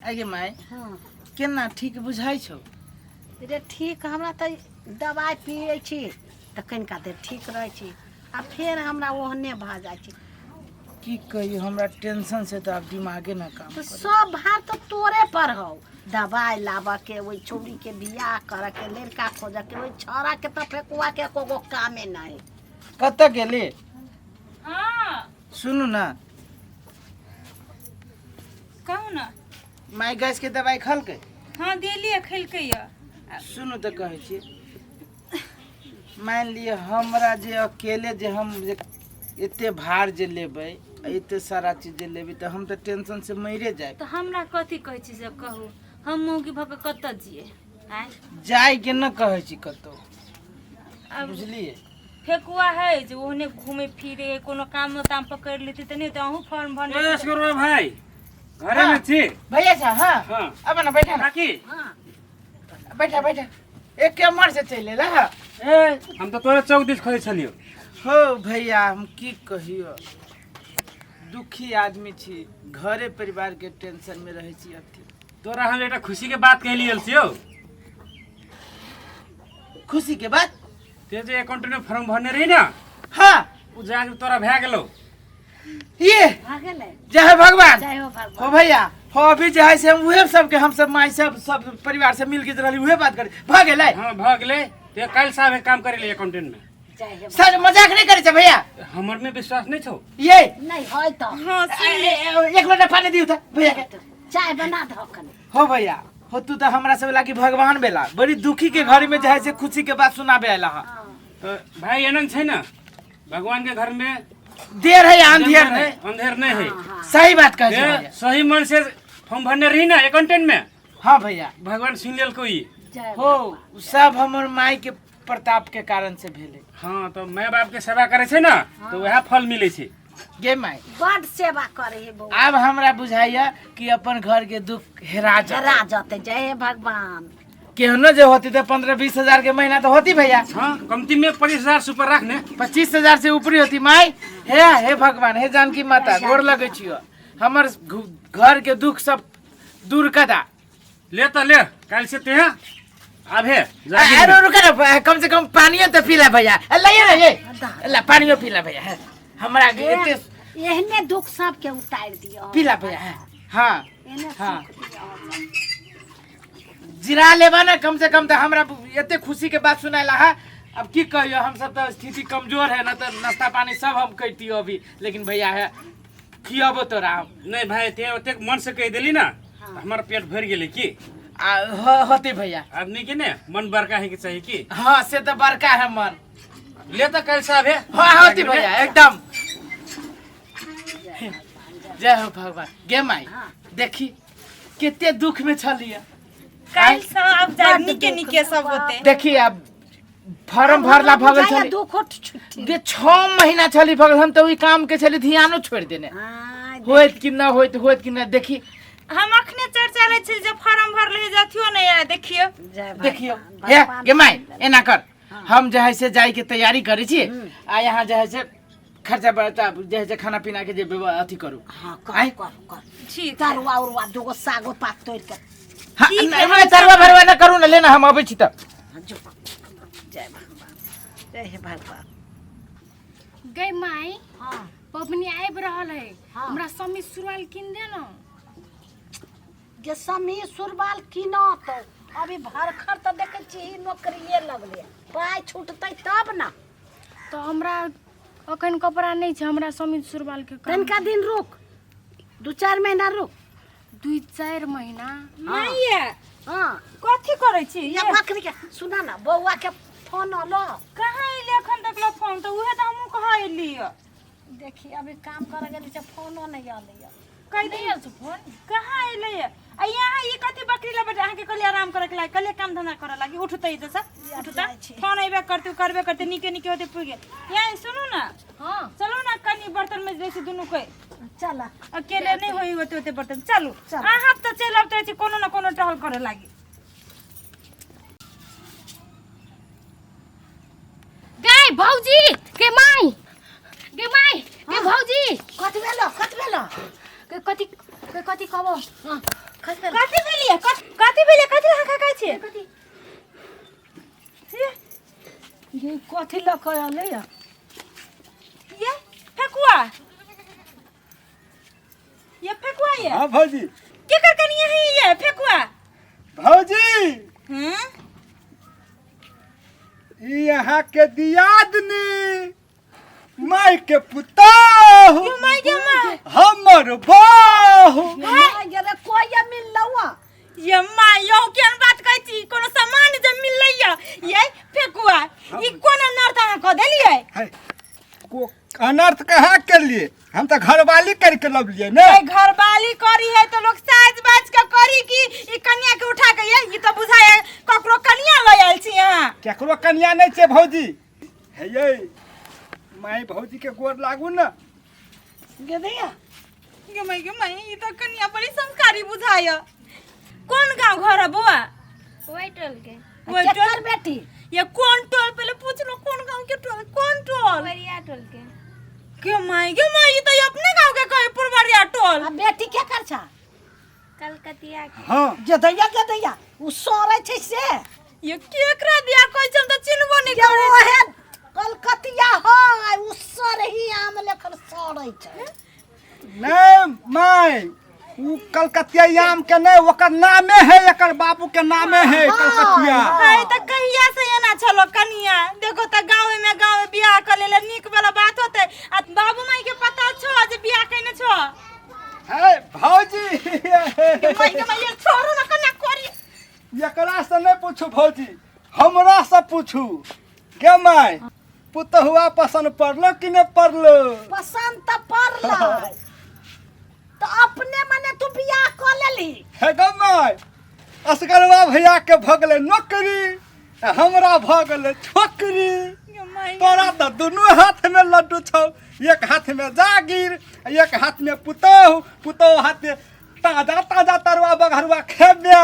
आगे माय हाँ केना ठीक बुझाई छौ? रे ठीक हमरा तो दवाई पिए छी तो कनिका देर ठीक रहे छी आ फिर हमरा ओहने भ जाय छी। की कही हमरा टेंशन से तो अब दिमागे ना काम तो करे। सब भार तो तोरे पर हो। दवाई लाबा के वही छोड़ी के बियाह कर के लड़का खोज के वही छोरा के तो फेकुआ के कोगो कामे नहीं। कत गेले? हाँ सुनू ना कहू ना। माय गैस के दवाई खल के? हाँ देलिए खेलकै या। सुनू तो कहै छी मान लिए हमरा जे अकेले जे हम जे एते भार जे लेबै एते सारा चीज जे लेबै तो हम तो टेंशन से मरे जाए। तो हमरा कथी कहै छी से कहू हम मौगी भऽ के कतऽ जिए आय जाय के न कहै छी कतो अब बुझलिए। फेकुआ है जे ओहने घूमे फिरे कोनो काम ताम पकड़ लेती त नहीं तो अहूँ फॉर्म भरने गुरु भाई घरे में छी भैया सा हाँ हाँ अब ना बैठा ना काकी हाँ बैठा बैठा एक के मर से चले ला। ए हम तो तोरे चौक दिस खोजे छलियो। हो भैया हम की कहियो दुखी आदमी छी घरे परिवार के टेंशन में रहे छी। अथी तोरा हम एकटा खुशी के बात कहली छियो। खुशी के बात ते जे अकाउंट में फॉर्म भरने रही ना हाँ उ जाके तोरा भए गेलो। ये भागे ले जय भगवान जय हो हो भगवान। भैया हो अभी जो है से हम उहे सब के हम सब माई सब परिवार से मिल के रहली उहे बात करे भागे लाई। हां भाग ले ते कल साहब काम करे ले अकाउंटेंट में। जय हो सर मजाक नहीं करे छे भैया हमर में विश्वास नहीं छौ। ये नहीं होय तो हाँ एक लोटा पानी दियो त भैया के। चाय बना दो कने। हो भैया हो तू तो हमरा से लागी भगवान बेला बड़ी दुखी के घर में जो है से खुशी के बात सुनाबे आला हा। तो भाई एनन छै ना भगवान के घर में देर है या अंधेर नहीं अंधेर नहीं है। सही बात कहे छे ते भैया। सही मन से फॉर्म भरने रही ना अकाउंटेंट में हाँ भैया भगवान सुन लेल कोई। जय हो सब हमर माई के प्रताप के कारण से भेले। हाँ तो माय बाप के सेवा करे छै ना तो वह फल मिले छै। गे माई बड़ सेवा करे है बहू। अब हमरा बुझाइया कि अपन घर के दुख हेरा जा जरा जाते जय हे भगवान। केहनो जो होती तो 15-20 हजार के महीना तो होती भैया। हाँ कमती में 25,000 से ऊपर रखने 25,000 से ऊपरी होती माई। हे भगवान हे जानकी माता गोर लगे छियो हमर घर के दुख सब दूर कदा। ले तो ले कल से ते आबे अरे रुक ना कम से कम पानियो तो पीला भैया। लाइए ना ये ला पानियो पीला भैया हमरा एते एहने दुख सब के उतार दियो। पीला भैया। हाँ एहने हाँ। सुख दियो। जिरा लेबा ना कम से कम तो हमरा एते खुशी के बात सुनाइला है। अब की कहियो हम सब तो स्थिति कमजोर है ना तो नाश्ता पानी सब हम करतियो अभी लेकिन भैया है खियाबो तोरा हम। नहीं भाई ते ओते मन से कह देली ना हमारा पेट भर गेले की होते भैया। आदमी के ने मन बड़का है कि चाहिए की। हाँ से तो बड़का है मन। ले तो कल से आबे। हाँ होती भैया एकदम। जय हो भगवान। गे माई देखी कितने दुख में छलिए कल सब जाए निके निके सब होते। देखी अब फॉर्म भरला भगल छली दुख छुट्टी। गे 6 महीना छली भगल हम तो ओई काम के छली ध्यानो छोड़ देने होइत कि ना होइत कि ना। देखी हम अखने चर्चा ले छी जे फॉर्म भर ले जाथियो नहीं आया देखियो देखियो हे गे माई एना कर हम जो है से जाई के तैयारी करी छी आ यहाँ जो है से खर्चा बर्चा जो है से खाना पीना के जे अथी करू। हाँ आय? कर ठीक है। तरुआ उरुआ दुगो सागो पात तोड़ के हाँ ठीक है, नहीं तरवा भरवा ना करू ना लेना हम अबै छी त। जो जय भगवान जय हे भगवान। गई माई हाँ पबनी आबि रहल है हाँ। हमरा समी सुरवाल किन दे न। जे समी सुरबाल किनो तो अभी भरखर तो देखे छी नौकरिए लगले पाई छूटतै तब ना। तो हमरा अखन कपड़ा नहीं छै हमरा समी सुरवाल के काम। तनिका दिन रुक 2-4 महीना रुक। 2-4 महीना नहीं है हाँ कथी करे छी या ये बकरी के सुना ना बौआ के फोन लो। कहां इले अखन तक लो फोन तो उहे त हमहु कहा एली देखी अभी काम करे गेली से फोनो नहीं आले। कह दिया फोन कहां एले आ यहाँ ये कथी बकरी ला बेटा के कल आराम करे के लाग कल काम धंधा करे लागी उठतै जैसा उठता फोन आइबे करते करबे करते निके निके होते पुगे। यहाँ सुनो ना हां चलो ना कनी बर्तन में जैसे दोनों के चल अकेले नहीं होई होते होते बर्तन चलो चल। हां तो चल अब तो कोनो ना कोनो टहल करे लागी। गई भौजी के माई के भौजी कथी भेलो के कथी कहबो। कथी भेलिए कथी लगा कहै छी ये कथी लऽ कऽ अलै ये फेकुआ ये हाँ भौजी के कर कनिया है ये फेकुआ भौजी हैं ई यहाँ के दियादनी माई के पुतोह यो माय के माँ हमर बाहु रे कोई मिललवा ये माँ यो केन बात कहै छी कोनो सामान जे मिलैया ये फेकुआ ई कोन नर्थ अहाँ क देलियै है को अनर्थ कहाँ के लिए हम तो घरवाली करके लबलिए ने ए घरवाली करी है तो लोग साज बाज के करी कि ई कन्या के उठा के ये तो बुझाय ककरो कन्या ल आइल छी यहाँ केकरो कन्या नहीं छे भौजी है ये माई भौजी के गोर लागू ना गे दैया ये माय ई तो कन्या बड़ी संस्कारी बुझाय कौन गांव घर है बुआ वही टोल के वो केकर बेटी ये कौन टोल पहले पूछ लो कौन गांव के टोल कौन टोल वरिया टोल के के माय ये तो अपने गांव के कहे पुरवरिया टोल आ बेटी केकर छ कलकतिया के हाँ गे दैया उ सोरे छै से ये केकरा दिया कोई हम तो चिन्हबो नहीं के करे ओहे कलकतिया है उ सोरे ही आम लेकर सोरे छै नहीं माई उ कलकतिया आम के नहीं ओकर नामे है एकर बाबू के नामे है कलकतिया हाय त कहिया से एना छलो कनिया देखो त गांव में बियाह कर लेले निक वाला बात होते आ बाबू माई के पता छो जे बियाह कइने छो है भौजी के माई ये छोरो न कन्या करी एकरा से नहीं पूछू भौजी हमरा से पूछू के माई पुतहुआ पसंद पड़लो कि नहीं पड़लो पसंद त पड़लै तो अपने मने तू बियाह कर लेली है ग माई असगरवा भैया के भगले नौकरी आ हमरा भगले छोकरी के माई तोरा तो दोनों हाथ में लड्डू छौ एक हाथ में जागीर एक हाथ में पुतोह हाथ में ताजा ताजा तरुआ बघरुआ खेबे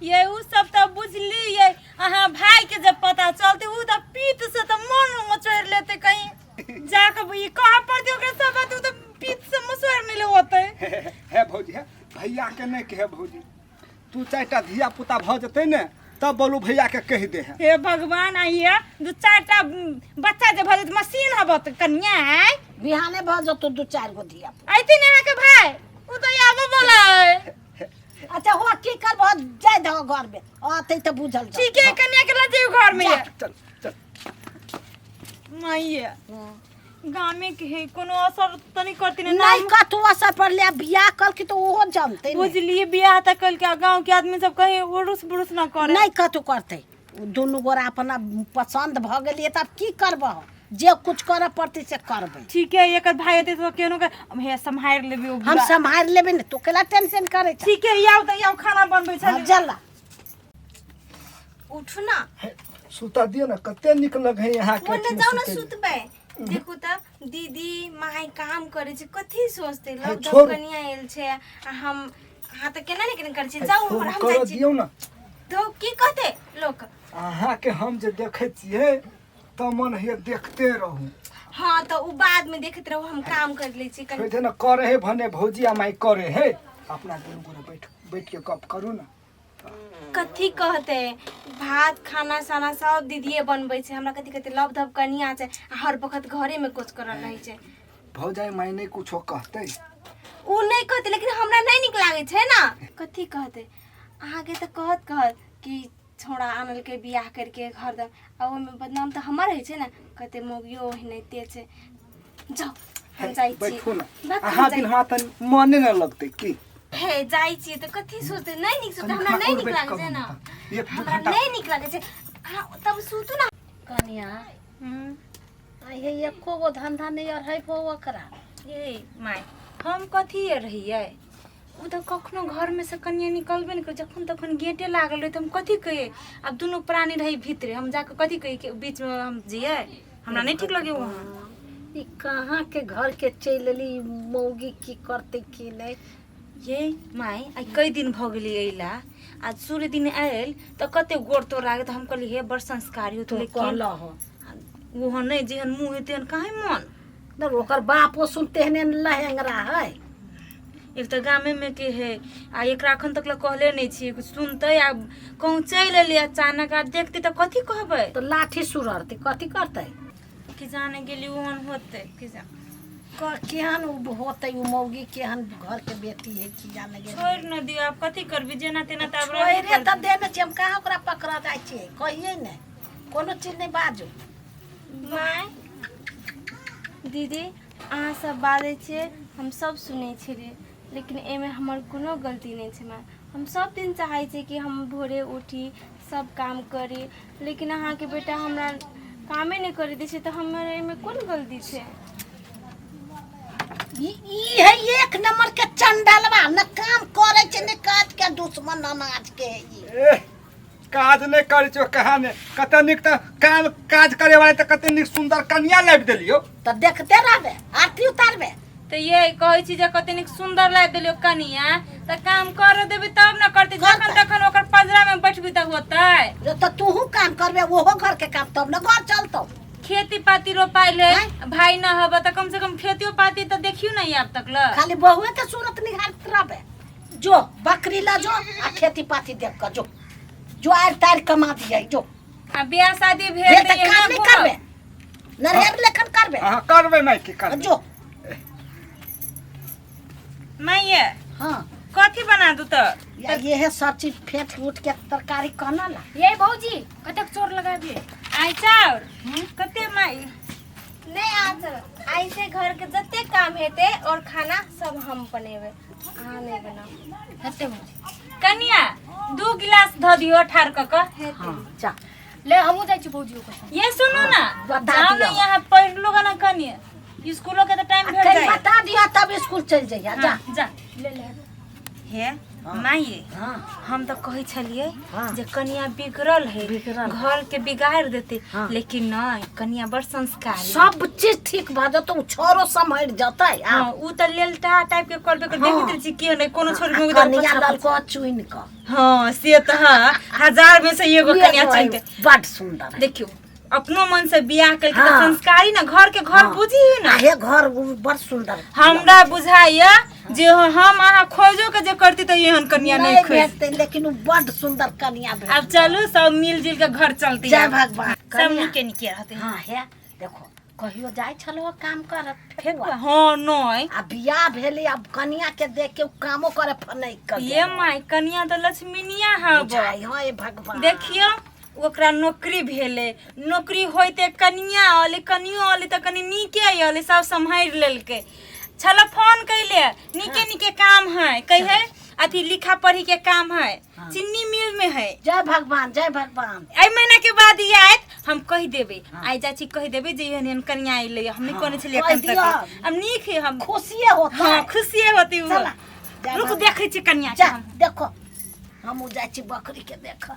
ये उ सब त बुझली ये अहाँ भाई के जब पता चलते उ त पीत से त मन मचोर लेते कहीं जाके ये कहा पड़ते ओकरा सब बात उ त पीत से मचोर नहीं ले होते है भौजी है भैया के नहीं कहे भौजी तू चारटा धिया पुता भ जते ने तब बोलू भैया के कह दे है हे भगवान आइए दू चारटा बच्चा जे भले मशीन हब त कन्या है बिहाने भ जतो दू चार गो धिया आइते ने के भाई उ त आबो बोला है अच्छा हो की करब जाय द घर में आते त बुझल छ ठीक है कन्या के ला जेउ घर में चल चल माइए गाँव में के है कोनो असर त नहीं करती ने नहीं कतु असर पड़ले बियाह कल की तो ओहो जानते नहीं बुझलिए बियाह त कल के गांव के आदमी सब कहे उड़ूस बुड़ूस ना करे नहीं कतु करते दोनों गोरा अपना पसंद भ गेलिए तब की करब जे कुछ करे पड़ते से करबे ठीक है एकर भाई होते तो केनो के हे संभाल लेबे ओ हम संभाल लेबे न तो केला टेंशन करे छ ठीक है आउ खाना बनबै छ जल्ला उठू ना सुता दियो ना कते निक लगे यहाँ के ओने जाऊ ना सुतबे देखू त दीदी माई काम करे छै कथि सोचते लोग छोड़। कनिया आइल छै आ हम हां त केना नहीं करे छै जाऊ फोन हम कर जाई छी दियो ना तो की कहते लोग अहाँ के हम जे देखे छिए त मन है देखते रहूं हां तो उ बाद में देखत रहो हम काम कर ले छी कनी कहते ना करे है भने भौजी माई करे है अपना दोनों गोरा बैठ के गप करू ना कथी कहते भात खाना साना सब दीदीए बनबै छै हमरा कथी कहते लव धब कनिया छै आ हर वक्त घरे में कुछ करल रहै छै भौजाई माई नहीं कुछो कहते उ नहीं कहते लेकिन हमरा नहीं निक लागे छै ना कथी कहते आगे तो कहत कि छोड़ा आनल के बियाह करके घर द आ ओमे बदनाम तो हमर है छै ना कहते मोगियो ओहनते छै जाओ हम जाई छी बैठो ना बस हम अहाँ जाई- दिन हाथ मने न लगते की हे जाई छी तो कथी सोचते नहीं निक सोचते हमरा नहीं निक लागे छै ना एक दू हमरा घंटा नहीं निक लागे छै हाँ, तब सुतू ना कनिया आई हे एको गो धंधा नहीं और है पो ओकरा ए माय हम कथी रहिए उ त कखनो घर में से कन्या निकलबे नहीं कर जखन तखन गेटे लागल रहे त हम कथी कहिए अब दोनों प्राणी रही भीतरे हम जाके कथी कहिए कि बीच में हम जिए हमरा नहीं ठीक लगे वहाँ ई कहाँ के घर के चलली मौगी की करते की नहीं ये माय आई कई दिन भ गेली अइला आज सूर्य दिन आयल त कते गोड़ तोड़ लागे त हम कहली हे बड़ संस्कारी होत तो लेकिन कहला हो वो नहीं जेहन मुंह है तेहन काहे मन तो ओकर बापो सुनते हने लहेंगरा है एक तो गामे में के है आ एकरा अखन तक कहले नहीं छी कुछ सुनते आ कहूँ चल एली अचानक आ देखती तो कथी कहबै तो लाठी सुररती कथी करते कि जाने गेली ओहन होते कि जाने केहन होते उ मौगी केहन घर के बेटी है कि जाने गे छोड़ न दियो आप कथी करबी जेना तेना त अब छोड़े त देने छी हम कहाँ ओकरा पकड़ा जाइ छी कहिए ने कोनो चीज नहीं बाजू माय दीदी अहाँ सब बाजै छियै हम सब सुनै छियै लेकिन एमे हमर कोनो गलती नहीं छै माय हम सब दिन चाहै छी कि हम भोरे उठी सब काम करी लेकिन अहाँ के बेटा हमरा कामे नहीं करे दै छै त हमर एमे कोन गलती छै ई है एक नंबर के चंडालवा न काम करे छै न काज के दुश्मन अनाज के है ई काज नहीं करे छो कहाँ ने कते निक त काम काज करे वाले त कते निक सुंदर कन्या लाइब देलियो त देखते रहबे आरती उतारबे तो ये कहै छी जे कते निक सुंदर लाग देलियो कनिया त काम कर देबी तब न करती जखन तखन ओकर पजरा में बैठबी त होतै जो त तूहू काम करबे ओहो घर के काम तब न घर चलतो खेती पाती रोपाइले भाई न हब त कम से कम खेतियो पाती त देखियो नहीं अब तक ल खाली बहुए के सूरत निहारत रहबे जो बकरी ला जो आ खेती पाती देख कर जो आर तार कमा दिए जो आ बियाह शादी ये भेल त काम नहीं करबे नरेर लेखन करबे हां करबे नहीं की कर जो मैं ये हां कथी बना दू त या ये है सब चीज फेंट फूट के तरकारी कहना ला ये भौजी कतक चोर लगाबी आई चाउर कते माई नहीं आज ऐसे घर के जते काम हेते और खाना सब हम बनेबे अहाँ नहीं बनाओ हेते भौजी कनिया 2 गिलास ध दियो ठार क हां जा ले हमू जाइ छी भौजी ओकर ये सुनो ना बता जाओ दियो। ना यहाँ पढ़ लोग ना कनिया स्कूलों के तो टाइम भेल कहीं जाए बता दिया तब स्कूल चल जाइया जा हाँ, जा ले ले हे माई हां हम तो कहे छलिए हाँ। जे कनिया बिगड़ल है बिगड़ल। घर के बिगाड़ देते हाँ। लेकिन नहीं कनिया बड़ संस्कारी सब चीज ठीक भ जतो छोरो संभल जतै हाँ उ त लेलटा टाइप के करबे कर हाँ। देखित छी की नहीं कोनो छोड़ में कनिया लड़को चुइन क हां से त हां हजार में से एगो कनिया चुन के बड़ सुंदर है। देखियो अपनो मन से बियाह करके तो हाँ। संस्कारी ना घर के घर हाँ। बुझी ना हे घर बड़ सुंदर हमरा बुझाइया जे हम आहा खोजो के जे करती त एहन कन्या नहीं खोज भेटते लेकिन उ बड़ सुंदर कन्या भेट अब चलू सब मिलजुल के घर चलती जय है भगवान सब कन्या निके निके रहते हैं हां है देखो कहियो जाय छलो काम करत फेकुआ हाँ नहीं आ बियाह भेले अब कन्या के देख के उ कामो करे फनै कर ये माई कन्या तो लक्ष्मीनिया है बुझाई हां ए भगवान देखियो ओकरा नौकरी भेले नौकरी होइते कनिया आले कनियो आले त कनी नीके आले सब संभाल लेलके छला फोन कैले नीके नीके काम है कहे अथी लिखा पढ़ी के काम है चीनी मिल में है जय भगवान जय भगवान आई महीना के बाद ये आयत हम कह देबे आई जाची कह देबे जे एहन कन्या आइले हमने कोने छलिए कह एखन दिया। तक हम नीक है हम खुशिये होता हां है खुशी होती चला, जय रुक भगवान। देखे छी कन्या के जा हम देखो हम जाय छी बकरी के देख